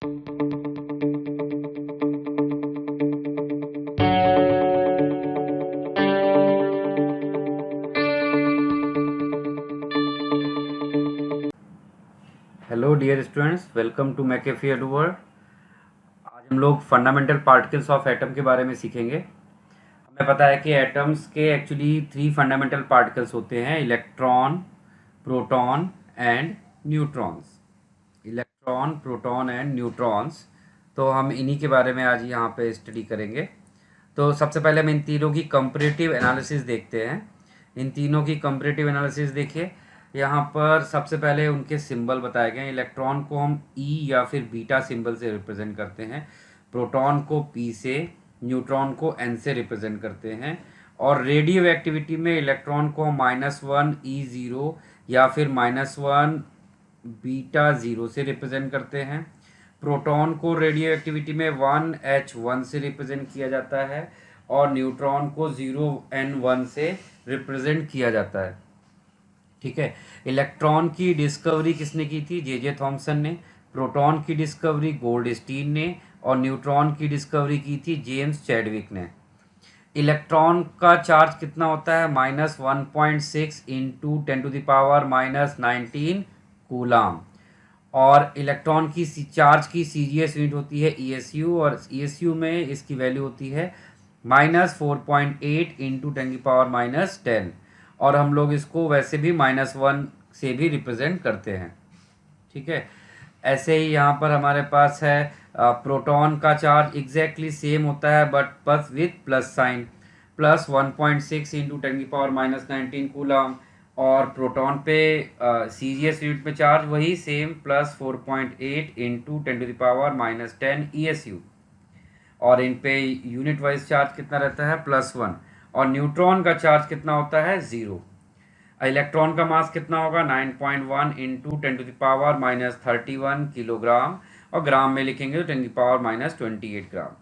Hello dear students, welcome to McAfee Edward. आज हम लोग फंडामेंटल पार्टिकल्स ऑफ एटम के बारे में सीखेंगे। हमें पता है कि एटम्स के एक्चुअली 3 फंडामेंटल पार्टिकल्स होते हैं: electron, proton and neutrons. Electron, proton and neutrons, तो हम इन्हीं के बारे में आज यहाँ पे स्टडी करेंगे। तो सबसे पहले हम इन तीनों की कंपैरेटिव एनालिसिस देखते हैं। इन तीनों की कंपैरेटिव एनालिसिस देखिए। यहाँ पर सबसे पहले उनके सिंबल बताए गए हैं। इलेक्ट्रॉन को हम ई या फिर बीटा सिंबल से रिप्रेजेंट करते हैं, प्रोटॉन को पी से, न्यूट्रॉन को एन से रिप्रेजेंट करते हैं। और रेडियो एक्टिविटी में इलेक्ट्रॉन को -1 E0 या फिर -1 बीटा 0 से रिप्रेजेंट करते हैं। प्रोटॉन को रेडियो एक्टिविटी में 1H1 से रिप्रेजेंट किया जाता है और न्यूट्रॉन को 0N1 से रिप्रेजेंट किया जाता है। ठीक है। इलेक्ट्रॉन की डिस्कवरी किसने की थी? जे थॉमसन ने। प्रोटॉन की डिस्कवरी गोल्डस्टीन ने और न्यूट्रॉन की डिस्कवरी की थी जेम्स चैडविक ने। इलेक्ट्रॉन का चार्ज कितना होता है? -1.6 इंटू 10⁻⁻19 कूलाम। और इलेक्ट्रॉन की चार्ज की सीजीएस यूनिट होती है ईएसयू, और ईएसयू में इसकी वैल्यू होती है -4.8 इंटू 10⁻⁻10। और हम लोग इसको वैसे भी -1 से भी रिप्रेजेंट करते हैं। ठीक है। ऐसे ही यहाँ पर हमारे पास है प्रोटॉन का चार्ज एग्जैक्टली सेम होता है बट बस with plus sign, +1.6 into 10⁻⁻19 coulomb. और प्रोटॉन पे सीजीएस यूनिट में चार्ज वही सेम, +4.8 इंटू 10⁻⁻10 ईएसयू। और इन पे यूनिट वाइज चार्ज कितना रहता है? +1। और न्यूट्रॉन का चार्ज कितना होता है? 0। इलेक्ट्रॉन का मास कितना होगा? 9.1 इंटू 10⁻⁻31 किलोग्राम, और ग्राम में लिखेंगे तो 10⁻⁻28 ग्राम।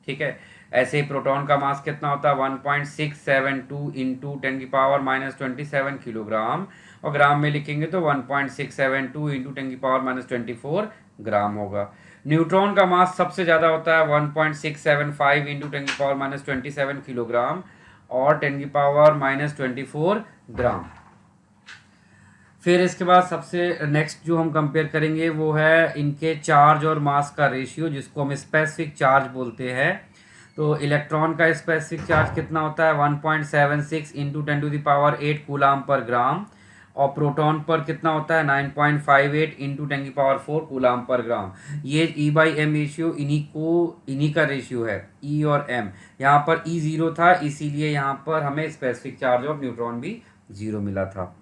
ठीक है। ऐसे ही प्रोटॉन का मास कितना होता है? 1.672 इंटू 10⁻⁻27 किलोग्राम, और ग्राम में लिखेंगे तो 1.672 इंटू 10⁻⁻24 ग्राम होगा। न्यूट्रॉन का मास सबसे ज़्यादा होता है 1.675 इंटू 10⁻⁻27 किलोग्राम और 10⁻⁻24 ग्राम। फिर इसके बाद सबसे नेक्स्ट जो हम कंपेयर करेंगे वो है इनके चार्ज और मास का रेशियो, जिसको हम स्पेसिफिक चार्ज बोलते हैं। तो इलेक्ट्रॉन का स्पेसिफिक चार्ज कितना होता है? 1.76 इंटू 10⁸ कूलाम पर ग्राम। और प्रोटॉन पर कितना होता है? 9.58 इंटू 10⁻4 कूलाम पर ग्राम। ये E/M रेशियो इन्हीं का रेशियो है, E और M। यहाँ पर E0 था, इसीलिए यहाँ पर हमें स्पेसिफिक चार्ज ऑफ न्यूट्रॉन भी 0 मिला था।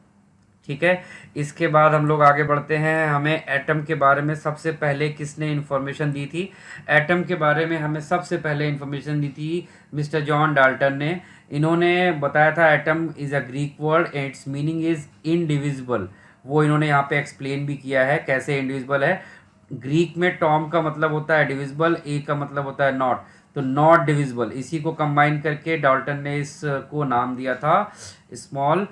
ठीक है। इसके बाद हम लोग आगे बढ़ते हैं। हमें एटम के बारे में सबसे पहले किसने इन्फॉर्मेशन दी थी? एटम के बारे में हमें सबसे पहले इन्फॉर्मेशन दी थी मिस्टर जॉन डाल्टन ने। इन्होंने बताया था atom is a Greek word, it's meaning is indivisible. वो इन्होंने यहाँ पे एक्सप्लेन भी किया है कैसे इनडिविजिबल है। ग्रीक में टॉम का मतलब होता है डिविजिबल, ए का मतलब होता है नॉट, तो नॉट डिविजिबल। इसी को कंबाइन करके डाल्टन ने इसको नाम दिया था स्मॉल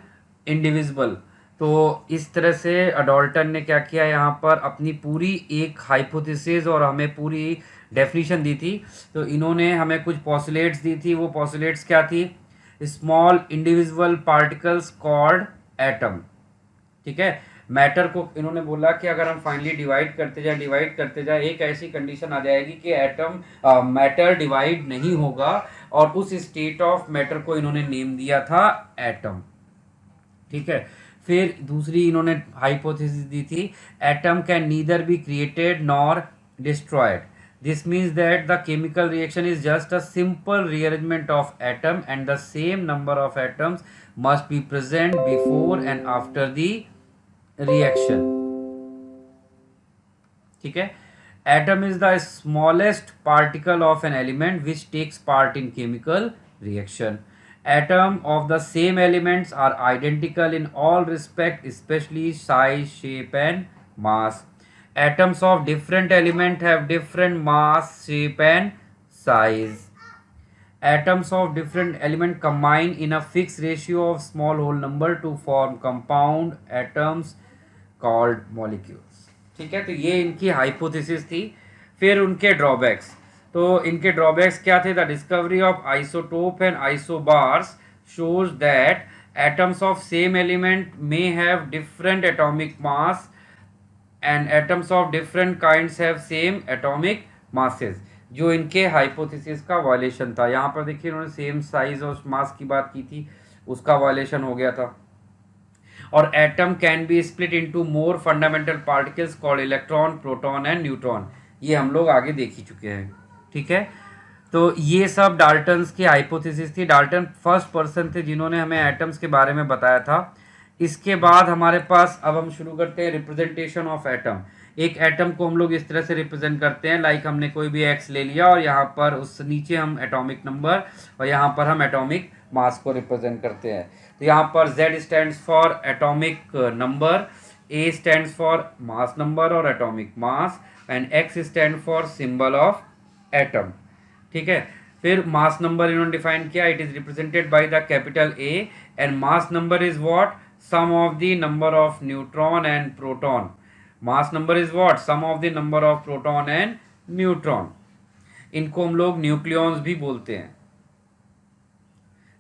इंडिविजिबल। तो इस तरह से डाल्टन ने क्या किया, यहाँ पर अपनी पूरी एक हाइपोथेसिस और हमें पूरी डेफिनेशन दी थी। तो इन्होंने हमें कुछ पॉस्टुलेट्स दी थी। वो पॉस्टुलेट्स क्या थी? Small individual particles called atom. ठीक है। मैटर को इन्होंने बोला कि अगर हम फाइनली डिवाइड करते जाए एक ऐसी कंडीशन आ जाएगी कि एटम मैटर डिवाइड नहीं होगा, और उस स्टेट ऑफ मैटर को इन्होंने नेम दिया था एटम। ठीक है। फिर दूसरी इन्होंने हाइपोथेसिस दी थी, atom can neither be created nor destroyed. This means that the chemical reaction is just a simple rearrangement of atom and the same number of atoms must be present before and after the reaction. ठीक है। Atom is the smallest particle of an element which takes part in chemical reaction. Atom of the same elements are identical in all respect, especially size, shape and mass. Atoms of different element have different mass, shape and size. Atoms of different element combine in a fixed ratio of small whole number to form compound atoms called molecules. ठीक है। तो ये इनकी hypothesis थी। फिर उनके drawbacks, तो इनके ड्रॉबैक्स क्या थे? The discovery of isotope and isobars shows that atoms of same element may have different atomic mass and atoms of different kinds have same atomic masses, जो इनके हाइपोथेसिस का वायलेशन था। यहाँ पर देखिए उन्होंने सेम साइज और मास की बात की थी, उसका वायलेशन हो गया था। और atom can be split into more fundamental particles called electron, proton and neutron, ये हम लोग आगे देख ही चुके हैं। ठीक है, तो ये सब डाल्टन्स की हाइपोथेसिस थी। डाल्टन फर्स्ट पर्सन थे जिन्होंने हमें एटम्स के बारे में बताया था। इसके बाद हमारे पास अब हम शुरू करते हैं रिप्रेजेंटेशन ऑफ एटम। एक एटम को हम लोग इस तरह से रिप्रेजेंट करते हैं, लाइक हमने कोई भी एक्स ले लिया और यहाँ पर उस नीचे हम एटॉमिक नंबर और यहाँ पर हम एटॉमिक मास को रिप्रेजेंट करते हैं। तो यहाँ पर Z stands for atomic number, A stands for mass number और atomic mass, and X stand for symbol of atom. ठीक है, फिर मास नंबर इन्होंने डिफाइन किया, it is represented by the capital A and mass number is what? Sum of the number of neutron and proton. Mass number is what? Sum of the number of proton and neutron. इनको हम लोग nucleons भी बोलते हैं,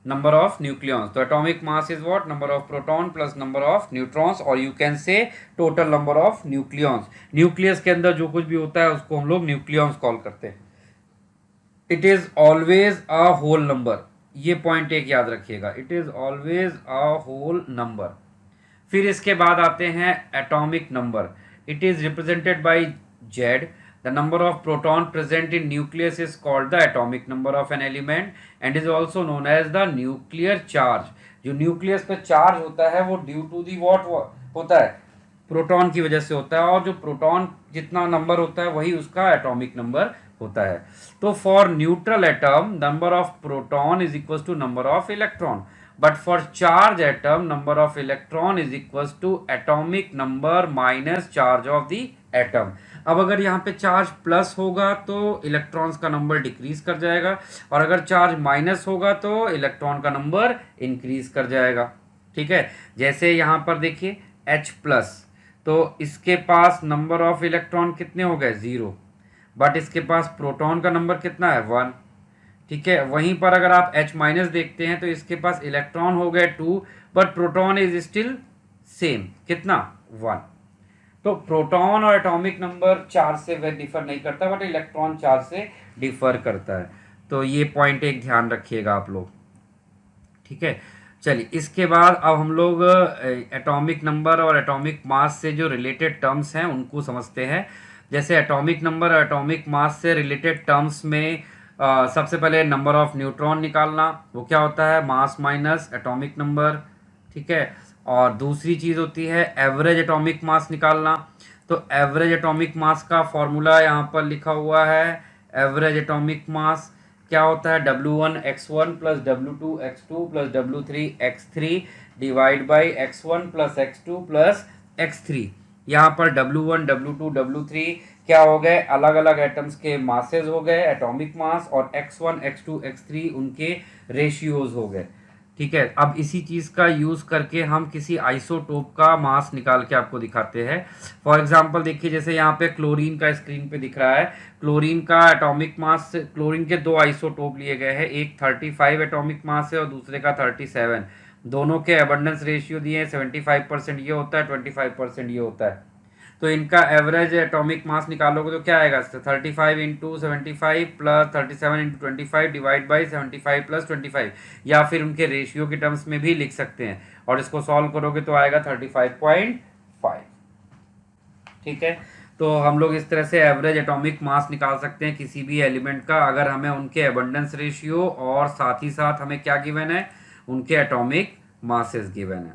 number of nucleons. तो atomic mass is what? Number of proton plus number of neutrons, और you can say total number of nucleons. Nucleus के अंदर जो कुछ भी होता है उसको हम लोग न्यूक्लियॉन्स कॉल करते हैं। It is always a whole number, ये पॉइंट एक याद रखिएगा, it is always a whole number. फिर इसके बाद आते हैं atomic number, it is represented by Z। The number of proton present in nucleus is called the atomic number of an element and is also known as the nuclear charge. जो nucleus पे charge होता है वो due to the what होता है? Proton की वजह से होता है, और जो प्रोटॉन जितना नंबर होता है वही उसका एटॉमिक नंबर होता है। तो for neutral atom number of proton is equal to number of electron, but for charge atom number of electron is equal to atomic number minus charge of the atom. अब अगर यहाँ पे charge plus होगा तो electrons का number decrease कर जाएगा, और अगर चार्ज माइनस होगा तो इलेक्ट्रॉन का नंबर इंक्रीज कर जाएगा। ठीक है, जैसे यहाँ पर देखिए H प्लस, तो इसके पास नंबर ऑफ इलेक्ट्रॉन कितने हो गए? 0, बट इसके पास प्रोटॉन का नंबर कितना है? 1। ठीक है, वहीं पर अगर आप H माइनस देखते हैं तो इसके पास इलेक्ट्रॉन हो गए 2, but proton is still same, कितना? 1। तो प्रोटॉन और एटॉमिक नंबर चार्ज से वह डिफर नहीं करता, बट इलेक्ट्रॉन चार्ज से डिफर करता है। तो ये पॉइंट एक ध्यान रखिएगा आप लोग। ठीक है, चलिए इसके बाद अब हम लोग एटॉमिक नंबर और एटॉमिक मास से जो रिलेटेड टर्म्स हैं उनको समझते हैं। जैसे एटॉमिक नंबर और एटॉमिक मास से रिलेटेड टर्म्स में सबसे पहले नंबर ऑफ न्यूट्रॉन निकालना, वो क्या होता है? मास माइनस एटॉमिक नंबर। ठीक है, और दूसरी चीज़ होती है एवरेज एटॉमिक मास निकालना। तो एवरेज एटॉमिक मास का फॉर्मूला यहाँ पर लिखा हुआ है। एवरेज एटॉमिक मास क्या होता है? W1 x1 plus W2 x2 plus W3 x3 divide by x1 plus x2 plus x3। यहाँ पर W1 W2 W3 क्या हो गए? अलग अलग एटम्स के मासेस हो गए, एटॉमिक मास, और x1 x2 x3 उनके रेशियोज हो गए। ठीक है, अब इसी चीज़ का यूज़ करके हम किसी आइसोटोप का मास निकाल के आपको दिखाते हैं। फॉर एग्जांपल देखिए, जैसे यहाँ पे क्लोरीन का स्क्रीन पे दिख रहा है। क्लोरीन का एटॉमिक मास, क्लोरीन के दो आइसोटोप लिए गए हैं, एक 35 एटॉमिक मास है और दूसरे का 37। दोनों के एबंडेंस रेशियो दिए हैं, 75% ये होता है, 25% ये होता है। तो इनका एवरेज एटॉमिक मास निकालोगे तो क्या आएगा? 35 into 75 plus 37 into 25 divide by 75 plus 25, या फिर उनके रेशियो के टर्म्स में भी लिख सकते हैं, और इसको सॉल्व करोगे तो आएगा 35.5। ठीक है, तो हम लोग इस तरह से एवरेज एटॉमिक मास निकाल सकते हैं किसी भी एलिमेंट का, अगर हमें उनके एबंडेंस रेशियो और साथ ही साथ हमें क्या गिवन है? उनके एटॉमिक मासेस गिवन है।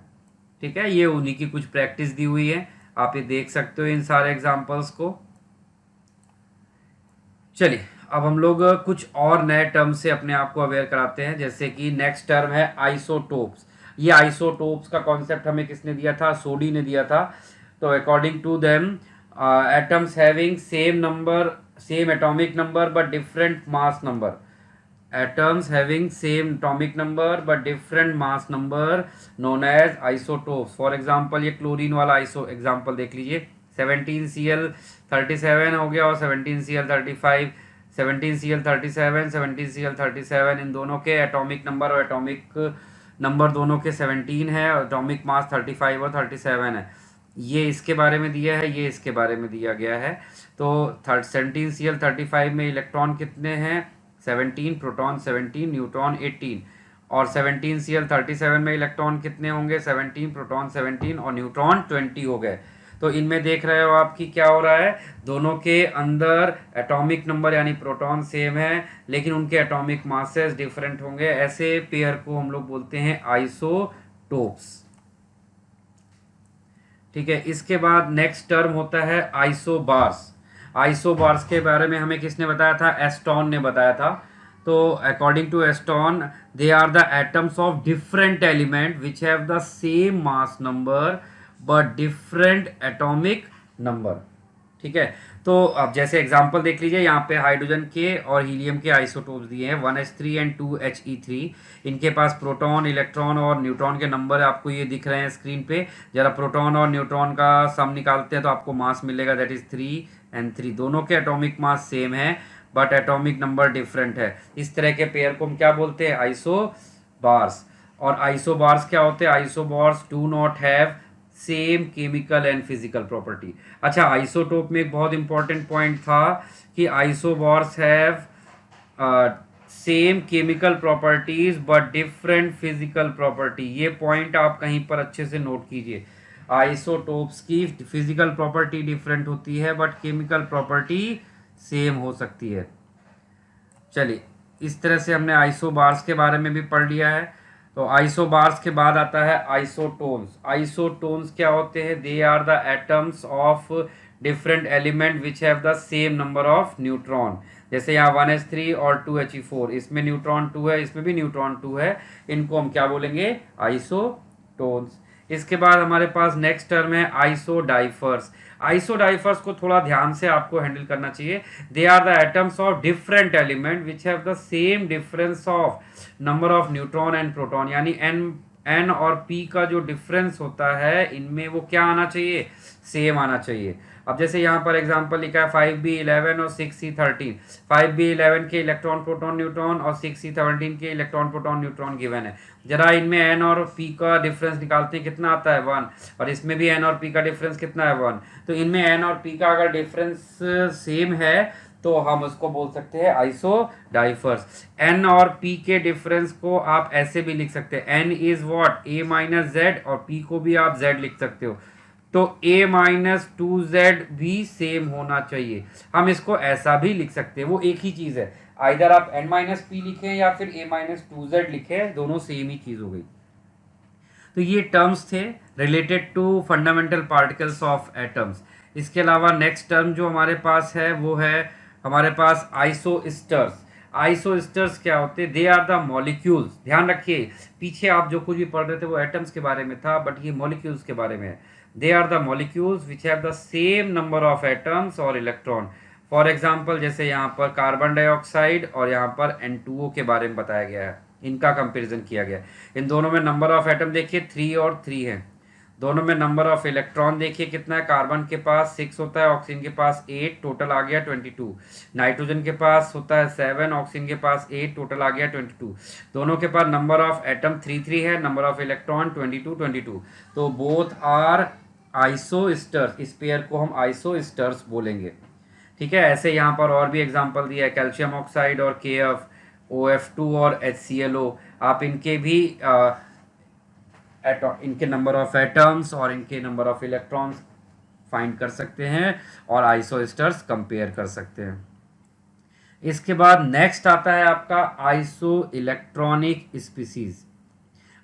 ठीक है, ये उन्हीं की कुछ प्रैक्टिस दी हुई है, आप ये देख सकते हो इन सारे एग्जांपल्स को। चलिए अब हम लोग कुछ और नए टर्म से अपने आप को अवेयर कराते हैं। जैसे कि नेक्स्ट टर्म है आइसोटोप्स। ये आइसोटोप्स का कॉन्सेप्ट हमें किसने दिया था? सोडी ने दिया था। तो according to them atoms having same number, same atomic number but different mass number, atoms having same atomic number but different mass number known as isotopes। For example ये क्लोरीन वाला आइसो एग्जाम्पल देख लीजिए, 17Cl 37 हो गया और 17Cl35, 17Cl37, 17Cl37, इन दोनों के atomic number और एटॉमिक नंबर दोनों के 17 है और एटॉमिक मास 35 और 37 है। ये इसके बारे में दिया है, ये इसके बारे में दिया गया है। तो 17Cl35 में इलेक्ट्रॉन कितने हैं? 17, प्रोटॉन 17, न्यूट्रॉन 18। और 17Cl37 में इलेक्ट्रॉन कितने होंगे? 17, प्रोटॉन 17 और न्यूट्रॉन 20 हो गए। तो इनमें देख रहे हो आपकी क्या हो रहा है, दोनों के अंदर एटॉमिक नंबर यानी प्रोटॉन सेम है, लेकिन उनके एटॉमिक मासेस डिफरेंट होंगे। ऐसे पेयर को हम लोग बोलते हैं आइसोटोप्स। ठीक है, इसके बाद नेक्स्ट टर्म होता है आइसोबार्स। आइसोबार्स के बारे में हमें किसने बताया था? एस्टॉन ने बताया था। तो according to Aston, they are the atoms of different element which have the same mass number but different atomic number. ठीक है, तो अब जैसे एग्जांपल देख लीजिए, यहाँ पे हाइड्रोजन के और हीलियम के आइसोटोप्स दिए हैं 1s3 एंड 2he3। इनके पास प्रोटॉन, इलेक्ट्रॉन और न्यूट्रॉन के नंबर आपको ये दिख रहे हैं स्क्रीन पे। जरा प्रोटॉन और न्यूट्रॉन का सम निकालते हैं तो आपको मास मिलेगा, दैट इज 3 एंड 3। दोनों के एटॉमिक मास सेम है बट एटॉमिक नंबर डिफरेंट है। इस तरह के पेयर को हम क्या बोलते हैं? आइसोबार्स। और आइसोबार्स क्या होते हैं? Isobars do not have same chemical and physical property. अच्छा, आइसोटोप में एक बहुत इंपॉर्टेंट पॉइंट था कि isobars have same chemical properties but different physical property. ये पॉइंट आप कहीं पर अच्छे से नोट कीजिए। आइसोटोप्स की फिजिकल प्रॉपर्टी डिफरेंट होती है बट केमिकल प्रॉपर्टी सेम हो सकती है। चलिए, इस तरह से हमने आइसोबार्स के बारे में भी पढ़ लिया है। तो आइसोबार्स के बाद आता है आइसोटोन्स। आइसोटोन्स क्या होते हैं? They are the atoms of different element which have the same number of neutron. जैसे यहाँ 1s3 और 2he4, इसमें न्यूट्रॉन 2 है, इसमें भी न्यूट्रॉन 2 है। इनको हम क्या बोलेंगे? आइसोटोन्स। इसके बाद हमारे पास नेक्स्ट टर्म है आइसोडाइफर्स। आइसोडाइफर्स को थोड़ा ध्यान से आपको हैंडल करना चाहिए। They are the atoms of different element which have the same difference of number of neutron and proton, यानी एन और पी का जो डिफरेंस होता है इनमें वो क्या आना चाहिए? सेम आना चाहिए। अब जैसे यहाँ पर एग्जांपल लिखा है 5b11 और 6c13। 5b11 के इलेक्ट्रॉन प्रोटॉन न्यूट्रॉन और 6c13 के इलेक्ट्रॉन प्रोटॉन न्यूट्रॉन गिवन है। जरा इनमें एन और पी का डिफरेंस निकालते हैं, कितना आता है? 1। और इसमें भी एन और पी का डिफरेंस कितना है? 1। तो इनमें एन और पी का अगर डिफरेंस सेम है तो हम उसको बोल सकते हैं आइसोडाइफर्स। एन और पी के डिफरेंस को आप ऐसे भी लिख सकते हैं, N is what? A minus Z, और पी को भी आप जेड लिख सकते हो। तो a माइनस 2z भी सेम होना चाहिए। हम इसको ऐसा भी लिख सकते हैं, वो एक ही चीज है। आइदर आप n माइनस पी लिखें या फिर a माइनस 2z लिखें, दोनों सेम ही चीज हो गई। तो ये टर्म्स थे related to fundamental particles of atoms. इसके अलावा नेक्स्ट टर्म जो हमारे पास है वो है हमारे पास आइसोस्टर्स। आइसोस्टर्स क्या होते हैं? They are the molecules. ध्यान रखिए, पीछे आप जो कुछ भी पढ़ रहे थे वो एटम्स के बारे में था, बट ये मॉलिक्यूल्स के बारे में है। They are the molecules which have the same number of atoms और इलेक्ट्रॉन। फॉर एग्जाम्पल, जैसे यहाँ पर कार्बन डाइऑक्साइड और यहाँ पर N2O के बारे में बताया गया है, इनका कंपैरिजन किया गया। इन दोनों में नंबर ऑफ एटम देखिए 3 और 3 है। दोनों में नंबर ऑफ इलेक्ट्रॉन देखिए कितना है? कार्बन के पास 6 होता है, ऑक्सीजन के पास 8, टोटल आ गया 22। नाइट्रोजन के पास होता है 7, ऑक्सीजन के पास 8, टोटल आ गया 22। दोनों के पास नंबर ऑफ एटम 3 है, नंबर ऑफ इलेक्ट्रॉन 22। तो बोथ आर आइसोस्टर्स। इस पेयर को हम आइसोस्टर्स बोलेंगे। ठीक है, ऐसे यहाँ पर और भी एग्जांपल दिया है, कैल्शियम ऑक्साइड और KF, OF2 और HClO। आप इनके भी इनके नंबर ऑफ एटम्स और इनके नंबर ऑफ इलेक्ट्रॉन्स फाइंड कर सकते हैं और आइसोस्टर्स कंपेयर कर सकते हैं। इसके बाद नेक्स्ट आता है आपका iso electronic species.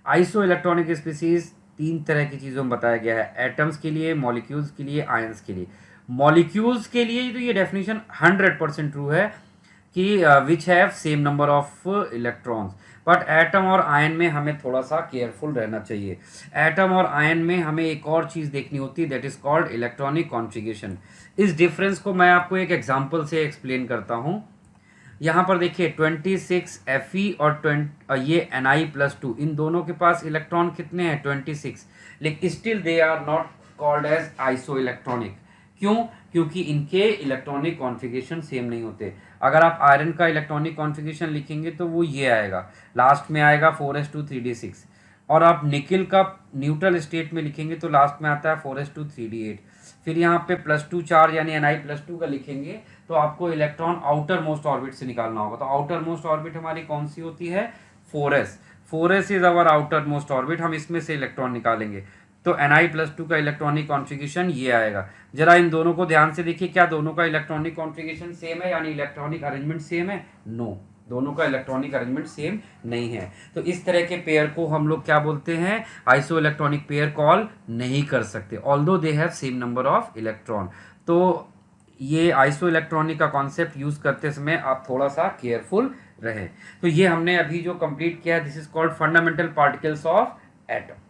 Iso electronic species 3 तरह की चीज़ों में बताया गया है, एटम्स के लिए, मॉलिक्यूल्स के लिए, आयंस के लिए। मॉलिक्यूल्स के लिए तो ये डेफिनेशन 100% ट्रू है कि which have same number of electrons, but atom और आयन में हमें थोड़ा सा केयरफुल रहना चाहिए। एटम और आयन में हमें एक और चीज़ देखनी होती है, that is called electronic configuration. इस डिफरेंस को मैं आपको एक एग्जांपल से एक्सप्लेन करता हूँ। यहाँ पर देखिए 26 Fe और 20 ये Ni+2, इन दोनों के पास इलेक्ट्रॉन कितने हैं? 26, लेकिन still they are not called as isoelectronic. क्यों? क्योंकि इनके इलेक्ट्रॉनिक कॉन्फ़िगरेशन सेम नहीं होते। अगर आप आयरन का इलेक्ट्रॉनिक कॉन्फ़िगरेशन लिखेंगे तो वो ये आएगा, लास्ट में आएगा 4s2 3d6। और आप निकिल का न्यूट्रल स्टेट में लिखेंगे तो लास्ट में आता है 4s2 3d8। फिर यहाँ पे +2 चार्ज यानी Ni+2 का लिखेंगे तो आपको इलेक्ट्रॉन आउटर मोस्ट ऑर्बिट से निकालना होगा। तो आउटर मोस्ट ऑर्बिट हमारी कौन सी होती है? 4s। 4s is our outer most orbit, हम इसमें से इलेक्ट्रॉन निकालेंगे। तो Ni+2 का इलेक्ट्रॉनिक कॉन्फ़िगरेशन ये आएगा। जरा इन दोनों को ध्यान से देखिए, क्या दोनों का इलेक्ट्रॉनिक कॉन्फ़िगरेशन सेम है, यानी इलेक्ट्रॉनिक अरेंजमेंट सेम है? नो, दोनों का इलेक्ट्रॉनिक अरेंजमेंट सेम नहीं है। तो इस तरह के पेयर को हम लोग क्या बोलते हैं? आइसो इलेक्ट्रॉनिक पेयर कॉल नहीं कर सकते, although they have same number of electron. तो ये आइसो इलेक्ट्रॉनिक का कॉन्सेप्ट यूज़ करते समय आप थोड़ा सा केयरफुल रहें। तो ये हमने अभी जो कंप्लीट किया है, this is called fundamental particles of atom.